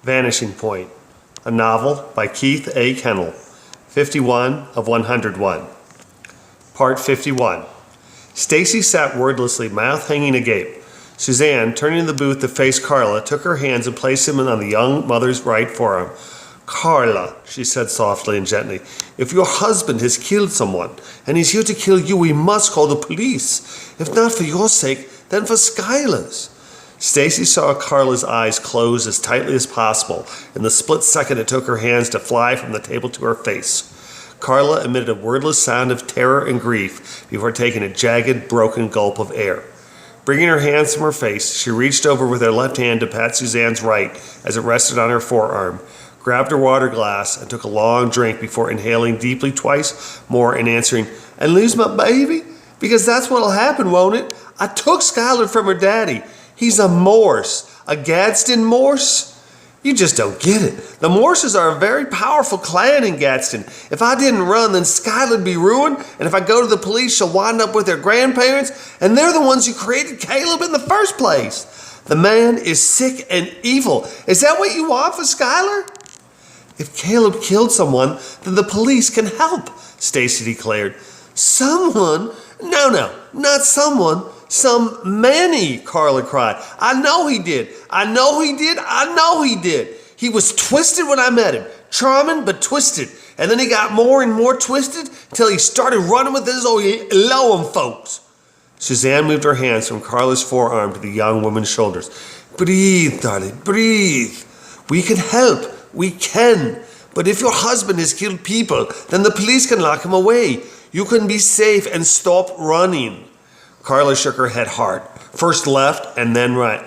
Vanishing Point, a novel by Keith A. Kenel, 51 of 101. Part 51. Stacy sat wordlessly, mouth hanging agape. Suzanne, turning to the booth to face Carla, took her hands and placed them on the young mother's right forearm. "Carla," she said softly and gently, "if your husband has killed someone, and he's here to kill you, we must call the police. If not for your sake, then for Skylar's." Stacy saw Carla's eyes close as tightly as possible. In the split second it took her hands to fly from the table to her face. Carla emitted a wordless sound of terror and grief before taking a jagged, broken gulp of air. Bringing her hands from her face, she reached over with her left hand to pat Suzanne's right as it rested on her forearm, grabbed her water glass, and took a long drink before inhaling deeply twice more and answering, "And lose my baby? Because that's what'll happen, won't it? I took Skylar from her daddy. He's a Morse. A Gadsden Morse? You just don't get it. The Morses are a very powerful clan in Gadsden. If I didn't run, then Skylar'd be ruined, and if I go to the police, she'll wind up with her grandparents, and they're the ones who created Caleb in the first place. The man is sick and evil. Is that what you want for Skylar?" "If Caleb killed someone, then the police can help," Stacy declared. "Someone? No, not someone. Some many," Carla cried. "I know he did. I know he did. I know he did. He was twisted when I met him. Charming, but twisted. And then he got more and more twisted until he started running with his old Elohim folks." Suzanne moved her hands from Carla's forearm to the young woman's shoulders. "Breathe, darling, breathe. We can help. We can. But if your husband has killed people, then the police can lock him away. You can be safe and stop running." Carla shook her head hard, first left and then right.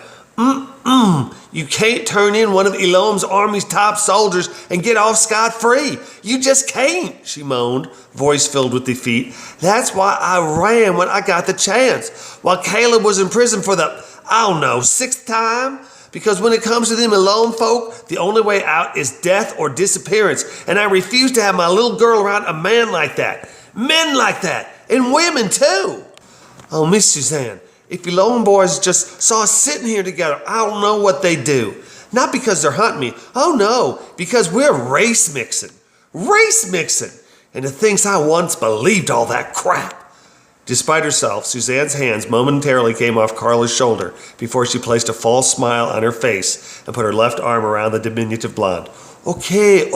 You can't turn in one of Elohim's army's top soldiers and get off scot-free. You just can't," she moaned, voice filled with defeat. "That's why I ran when I got the chance, while Caleb was in prison for the, 6th time. Because when it comes to them Elohim folk, the only way out is death or disappearance, and I refuse to have my little girl around a man like that. Men like that, and women too." "Oh, Miss Suzanne, if Elohim boys just saw us sitting here together, I don't know what they'd do. Not because they're hunting me. Oh no, because we're race mixing. Race mixing. And to think I once believed all that crap." Despite herself, Suzanne's hands momentarily came off Carla's shoulder before she placed a false smile on her face and put her left arm around the diminutive blonde. Okay.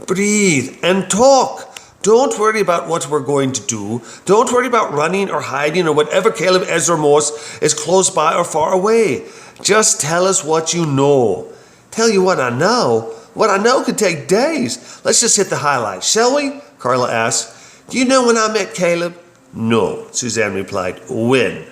Breathe and talk. Don't worry about what we're going to do. Don't worry about running or hiding or whatever Caleb Ezra Morse is close by or far away. Just tell us what you know." "Tell you what I know? What I know could take days. Let's just hit the highlights, shall we?" Carla asked. "Do you know when I met Caleb?" "No," Suzanne replied. "When?"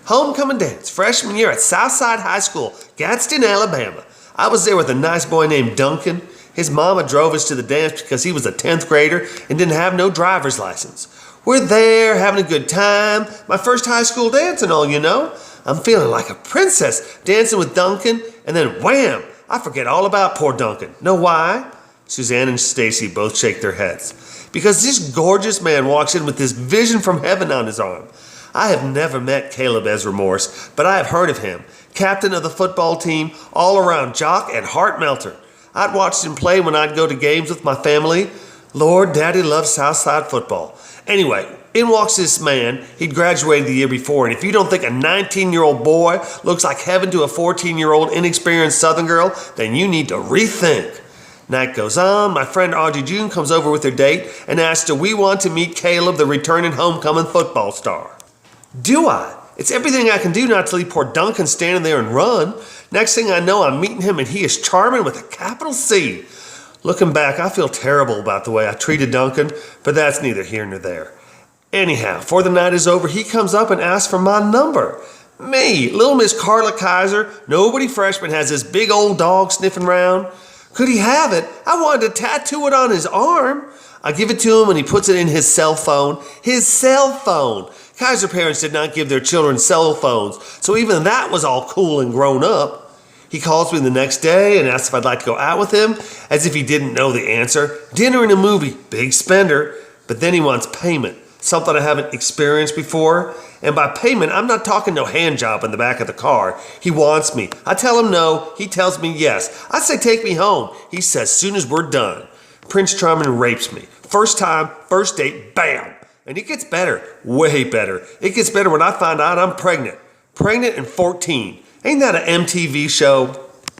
"Homecoming dance, freshman year at Southside High School, Gadsden, Alabama. I was there with a nice boy named Duncan. His mama drove us to the dance because he was a 10th grader and didn't have no driver's license. We're there having a good time. My first high school dance and all, you know. I'm feeling like a princess dancing with Duncan, and then wham! I forget all about poor Duncan. Know why?" Suzanne and Stacy both shake their heads. "Because this gorgeous man walks in with this vision from heaven on his arm. I have never met Caleb Ezra Morse, but I have heard of him. Captain of the football team, all around jock and heart melter. I'd watched him play when I'd go to games with my family. Lord, Daddy loves Southside football. Anyway, in walks this man. He'd graduated the year before, and if you don't think a 19-year-old boy looks like heaven to a 14-year-old inexperienced Southern girl, then you need to rethink. Night goes on. My friend Audrey June comes over with her date and asks, do we want to meet Caleb, the returning homecoming football star? Do I? It's everything I can do not to leave poor Duncan standing there and run. Next thing I know, I'm meeting him and he is charming with a capital C. Looking back, I feel terrible about the way I treated Duncan, but that's neither here nor there. Anyhow, before the night is over, he comes up and asks for my number. Me, little Miss Carla Kaiser, nobody freshman, has this big old dog sniffing around. Could he have it? I wanted to tattoo it on his arm. I give it to him and he puts it in his cell phone. His cell phone. Kaiser parents did not give their children cell phones, so even that was all cool and grown up. He calls me the next day and asks if I'd like to go out with him, as if he didn't know the answer. Dinner and a movie, big spender, but then he wants payment. something I haven't experienced before. And by payment, I'm not talking no hand job in the back of the car. He wants me. I tell him no. He tells me yes. I say take me home. He says soon as we're done. Prince Charming rapes me. First time, first date, bam. And it gets better, way better. It gets better when I find out I'm pregnant. Pregnant and 14. Ain't that an MTV show?